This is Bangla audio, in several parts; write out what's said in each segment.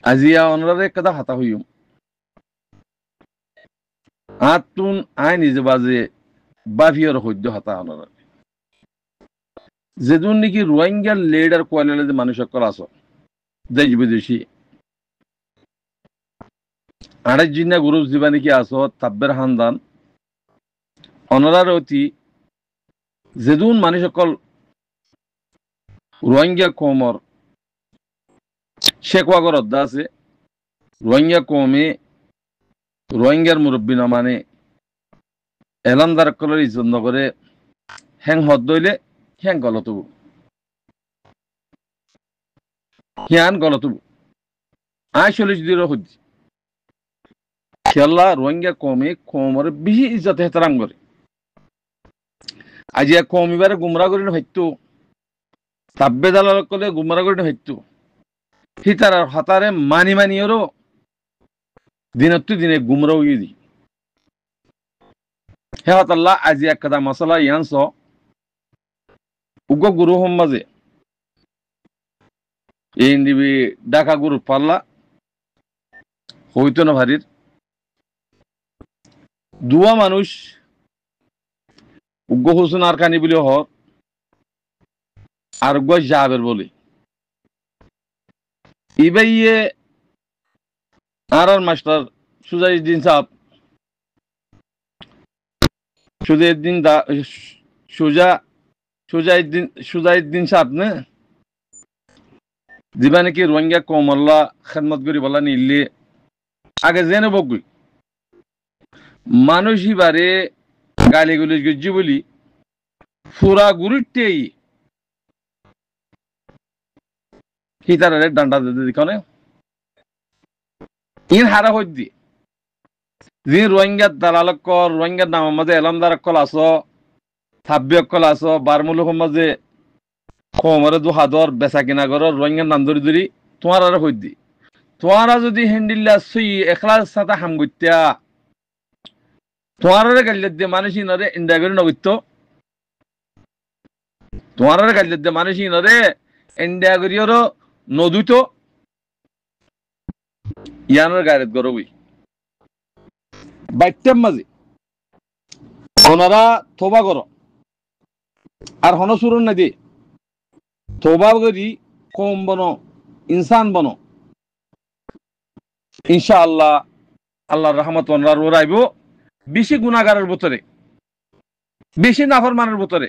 আজিয়া অনরারে কথা হাতা হইম আতুন আই নিজে বাজে বাভিয়র হইদ্য হাতা অনরা যেদুন নাকি রোহিঙ্গা লিডার কোয়ালিলে যে মানুষ সকল আছো দেশ বিদেশি আড়াই জিন্না গ্রুপ দিবা নাকি আছো তাব্বের হান্দান অনরার অতি যেদুন মানুষ সকল রোহিঙ্গা কমর শেখওয়াগর অদ্দা আছে রোহিঙ্গা কমে রোহিঙ্গার মুরব্বী না মানে এলানদার কলের ইজ্জত নগরে হ্যাং হদ দইলে হ্যাং গলতবু হিয়ান গলতবু আয় 40 দিনের হদ্দি খেলা রোহিঙ্গা কমে কমরে বেশি ইজ্জত হেতারাম করে আজিয়া কমিবারে গুমরা করি ভাইতো তাব্বে দালাল কলে গুমরা করি ভাইতো হিতার হাতারে মানি মানিওরও দিনত্তু দিনে গুমরা হয়ে দি হে হতাল্লাহ আজি এক কথা মশলা ইয়ানস উগ্র গুরু হম মাঝে এই দিবি ডাকা গুরু পাল্লা হইতো না ভারির দুয়া মানুষ উগ্র হোসেন আর কানি বলে হর আর উগ্র জাবের বলে ইবাইয়ে আর মাস্টার সুজাইদ্দিন সাহেব সুজাইদ্দিন সাহেব না দিবা নাকি রোহিঙ্গা কমল্লা খেদমত করি বলা নিলে আগে জেনে বগুই মানুষ এবারে গালি গুলি গজ্জি বলি ফুরা গুরুতেই হিতারে ডান্ডা দিতে দিকনে ইন হারা হইদি যে রোহিঙ্গার দালালক কল রোহিঙ্গার নামের মাঝে এলামদার কল আছো থাব্বি কল আছো বারমুলুক মাঝে কমরে দু হাদর বেচা কিনা করো রোহিঙ্গার নাম ধরি ধরি তোমার আর হইদি তোমারা যদি হ্যান্ডিল্লা সুই এখলাস সাথে হাম গইত্যা তোমার গাল্লে দিয়ে মানুষ ইনরে ইন্ডিয়া করে নগত্য তোমার গাল্লে দিয়ে মানুষ ইনরে ইন্ডিয়া করিও নদুত ইয়ানোর গাড়িত গরবই বাইটের মাঝে ওনারা তোবা করো আর হন সুরন না দিয়ে তোবা করি কম বনো ইনসান বনো ইনশাআল্লাহ আল্লাহর রহমত ওনার ওরাইব বেশি গুনাহগারের ভিতরে বেশি নাফরমানের ভিতরে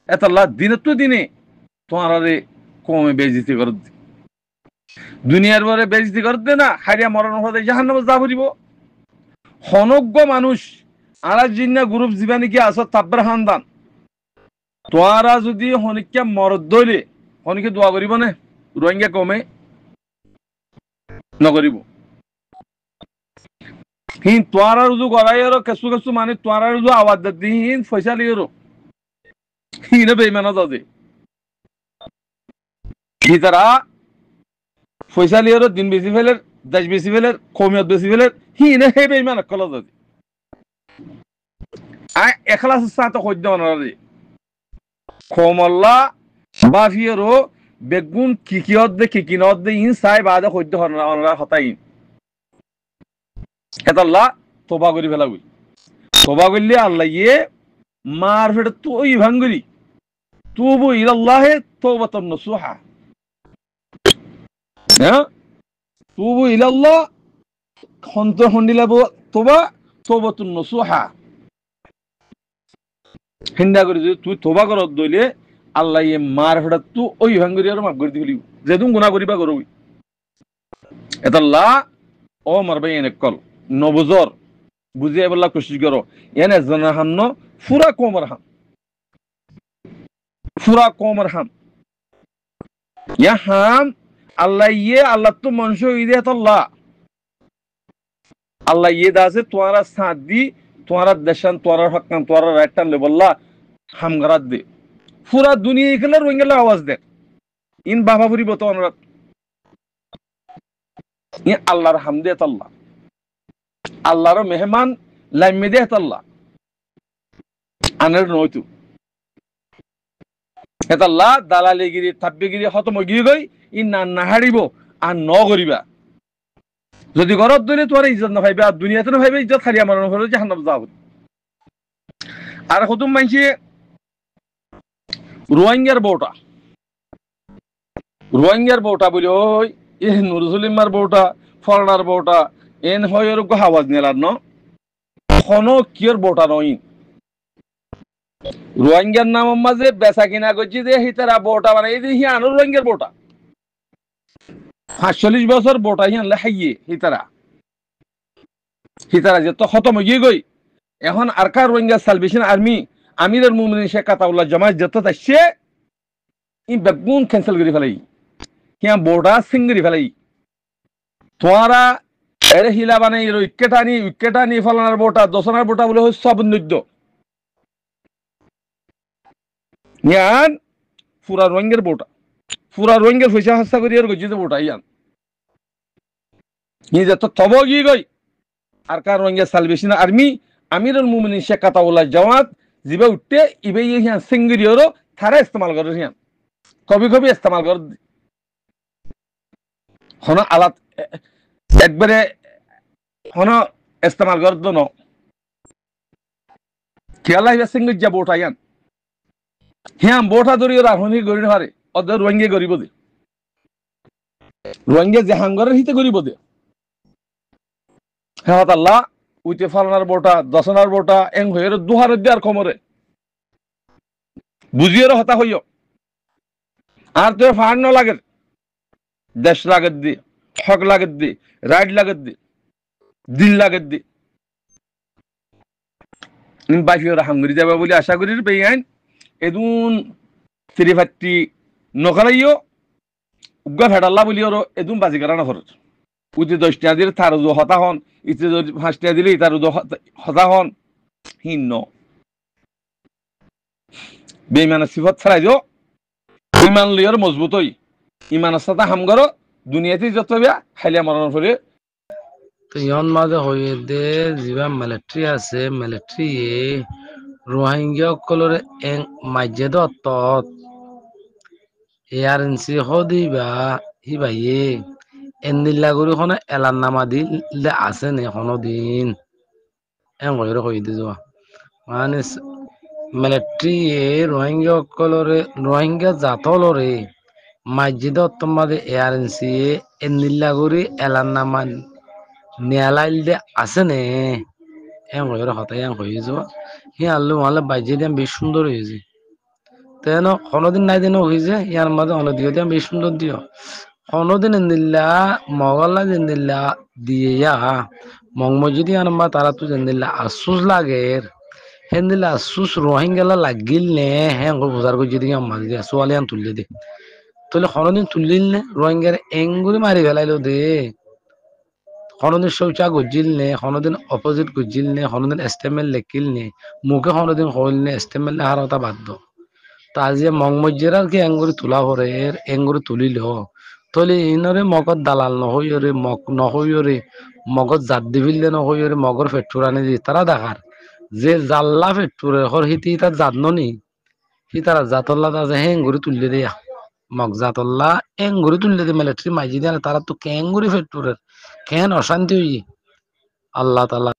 এত আল্লাহ দিনে তো দিনে তোমারে কমে বেইজ্জতি করে দুনিয়ার পরে বেইজ্জতি করতে না হারিয়া মরণ হতে জাহান্নামে যা ভরিব হনজ্ঞ মানুষ আরা জিন্না গ্রুপ জীবানি কি আস তাব্বার হান্দান তোরা যদি হনিকা মরদ দইলে হনিকে দোয়া করিব না রোহিঙ্গা কমে নকরিব হিন তোরা রুজু করাইরো কেসু কেসু মানে তোরা রুজু আওয়াজ দি হিন পয়সা লিওরো হিনে বেইমানা দাদে হিতারা পয়সা লিওরো দিন বেশি ফেলের দেশ বেশি ফেলের কমিয়ত বেশি ফেলের হিনে হে বেইমানা কলা দাদে আই এখলাস সাথে হইদ অনারে কমল্লা বাফিয়েরো বেগুন কিকিয়ত দে কিকিনত দে ইন সাই বাদে হইদ অনারা হতাই এতাল্লাহ তোবা করি ফেলাবি তোবা করলে আল্লাহ ইয়ে মার ফেটে তুই ভাঙ্গুরি তুবু ইলাল্লাহে তওবাতান নসুহা হ্যাঁ তুবু ইলাল্লাহ খন্ত হন্ডিলা তোবা তওবাতুন নসুহা হিন্দা করে যদি তুই তোবা করত দইলে আল্লাহ ইয়ে মার ফেটে তু ওই ভাঙ্গুরি আর মাফ করে দিলি যেদুন গুনাহ করিবা করবি এতাল্লাহ ও মারবাই এনে কল নবজর বুঝিয়ে বললা কোশিশ করো এনে জানা হান্ন ফুরা কোমর হাম ইয়া হাম আল্লাহ ইয়ে আল্লাহ তো মনস ইদে আল্লাহ আল্লাহ ইয়ে দাসে তোরা সাথ দি তোরা দেশান তোরা হকান তোরা রাইটান লে বললা হাম গরাত দে পুরা দুনিয়া ইকলে রোহিঙ্গা আওয়াজ দে ইন বাবা ফুরি বতো অনুরাত ইয়া আল্লাহর হামদে আল্লাহ আল্লাহর মেহমান লাইমে দে আল্লাহ আনের নয়তু এতাল্লাহ দালালিগিরি থাব্বিগিরি খতম গিয়ে গই ই না নাহারিব আর ন করিবা যদি ঘরত ধরে তোমার ইজ্জত না পাইবে আর দুনিয়াতে না পাইবে ইজ্জত খালি আমার হলো জাহান্নাম যাব। আর কত মানছি রোহিঙ্গার বউটা বলি ওই এ নুরুসলিমার বউটা ফরনার বউটা এন হয় ওর আওয়াজ নিলার ন কোনো কিয়র বউটা নই রোহিঙ্গার নাম মাঝে বেচা কিনা করছি যে হিতারা বউটা মানে এই যে হিয়ানোর রোহিঙ্গার বউটা 45 বছর বউটা হিয়ানলে হাইয়ে হিতারা যে তো খতম হয়ে গই এখন আর কার রোহিঙ্গা সালভেশন আর্মি আমিরের মুমিনিন শেখ আতাউল্লাহ জামায়াত যত আসছে ই বেগুন ক্যান্সেল করে ফেলাই হিয়া বউটা সিঙ্গরি ফেলাই তোমারা এর হিলা বানাই উইকেট আনি ফলানার বউটা দশনার বউটা বলে সব নৈদ্য ইয়ান পুরা রোহিঙ্গার বউটা পুরা রোহিঙ্গার পয়সা হস্তা করি আর গজি বউটা ইয়ান নি যত তব গিয়ে গই আর কার রোহিঙ্গা সালভেশন আর্মি আমিরুল মুমিনিন শেখ আতাউল্লাহ জামাত জিবে উঠতে ইবে হিয়ান সিঙ্গরি ওরও থারা ইস্তেমাল করে হিয়ান কবি কবি ইস্তেমাল কর হন আলাত একবারে হন ইস্তেমাল কর দন খেয়াল আহিবা সিঙ্গর যা বউটা ইয়ান হিয়ান বউটা ধরিও রাহনি গড়ি হারে অদ রোহিঙ্গা গরিব দে রোহিঙ্গা জাহাঙ্গরের হিতে গরিব দে হ্যাঁ আল্লাহ উইতে ফালনার বউটা দশনার বউটা এং হয়ে দুহারের দিয়ে আর কমরে বুঝিয়ে হতা হইও আর তোর ফাড় ন লাগে দেশ লাগত দি হক লাগত দি রাইট লাগত দি দিল লাগত দি বাফিওরা হাঙ্গুরি যাবে বলে আশা করি পেয়ে এদুন তিরিফাত্তি নকলাইও উগা ফেডাল্লা বলি ওর এদুন বাজি করা না খরচ উইতে 10 টাকা দিলে তার হতা হন ইতে 5 টাকা দিলে তার হতা হন হিন্ন বেইমানের সিফত ছাড়াই দিও ইমান লিয়র মজবুত হই ইমানের সাথে হামগর দুনিয়াতে যত বিয়া খাইলে মরণ ফলে তো ইয়ন মাঝে হয়ে দে যিবা মিলিটারি আছে মিলিটারি রোহিঙ্গা সকলের মাঝে দত্ত এআরএনসি হদিবা হিবাইয়ে এন্দিল্লাগুড়ি খনে এলান নামা দিলে আছে নে কোনো দিন এন কইরে কই দি যোৱা মানে মিলিটারি রোহিঙ্গা সকলের রোহিঙ্গা জাতলরে মসজিদত তোমাদের এআরএনসি এন্দিল্লাগুড়ি এলান নামা নিয়ালাইল দে আছে নে এন কইরে হতাই এন কই যোৱা হি আল্লু মালে বাজ্যে দিয়ে বেশ সুন্দর হয়েছে তেন কোনোদিন নাই দিনও হয়েছে ইয়ার মাঝে অনদিও দিয়ে বেশ সুন্দর দিও কোনোদিন এন্দিল্লা মগল্লা জেন্দিল্লা দিয়ে যা মংমজিদি আনবা তারা তো জেন্দিল্লা আফসুস লাগে হেন্দিল্লা আফসুস রোহিঙ্গালা লাগিল নে হ্যাঁ বোঝার করে যদি আম্মা দিয়ে সোয়ালিয়ান তুললে দে তাহলে কোনোদিন তুললিল নে রোহিঙ্গার এঙ্গুরি মারি ফেলাইলো দে কোনোদিন শৌচা গজিল নে কোনোদিন অপোজিট গজিল নে কোনোদিন এস্টেমেল লেখিল নে মুখে কোনোদিন হইল নে এস্টেমেল হারতা বাধ্য তা যে মংমজ্জেরার কি এঙ্গুরি তোলা পরে এর এঙ্গুরি তুলিল তলে ইনরে মগত দালাল নহইরে মগ নহইরে মগত জাত দিবিলে নহইরে মগর ফেটুরানি দি তারা দেখার যে জাল্লা ফেটুরে হর হিতি তার জাত ননি হি তারা জাতল্লা তা যে হেঙ্গুরি তুললে দিয়া মগ জাতল্লা এঙ্গুরি তুললে দি মিলিটারি মাইজি দিয়া তারা তো কেঙ্গুরি ফেটুরে কেন অশান্তি হই আল্লাহ তাআলা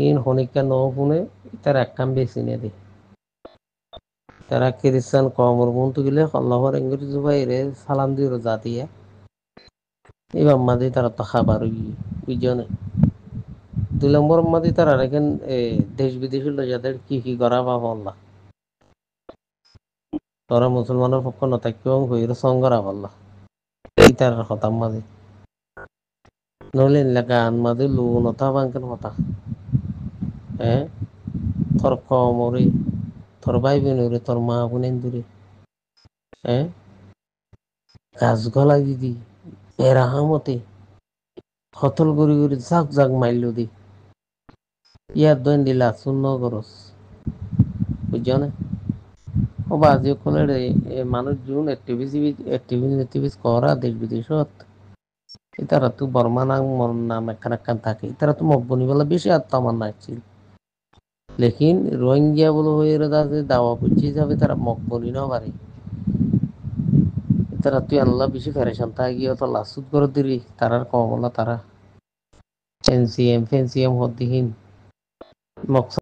ইন হনিকা নহুনে তার একখান বেশি নে দি তারা খ্রিস্টান কমর বন্ধু গেলে আল্লাহর এঙ্গুরি জুবাইরে সালাম দিও জাতিয়া এবার মাঝে তারা তো খাবার বুঝনে 2 নম্বর মাঝে তারা এখন দেশ বিদেশের যাদের কি কি করা পাবো আল্লাহ তোরা মুসলমানের পক্ষ না থাকবেও হইর সঙ্গরা আল্লাহ এই তার কথা মাঝে নইলে গান মাঝে লু নথা বাঙ্কের কথা হ্যাঁ তোর কমরে তোর ভাই বোনরে তোর মা বোনেন দূরে হ্যাঁ গাছ গলা দিদি এরাহামতে হতল গড়ি গড়ি জাক জাক মাইল দি ইয়ার দৈন দিলা শূন্য গরস বুঝছো না ও বাজি কোনে মানুষ জুন অ্যাক্টিভিটিস করা দেশ বিদেশত তারা তো বর্মা নাম একখান থাকে তারা তো মব্বনি বলে বেশি আত্মামান নাচছিল লেকিন রোহিঙ্গা বলে হয়ে দাওয়া করছে যাবে তারা মকবনি না পারে তারা তুই আল্লাহ বেশি ফেরেশান তা গিয়ে তো লাসুদ করে দিলি তারার কমলা তারা ফেন্সিএম হতিহীন মকসদ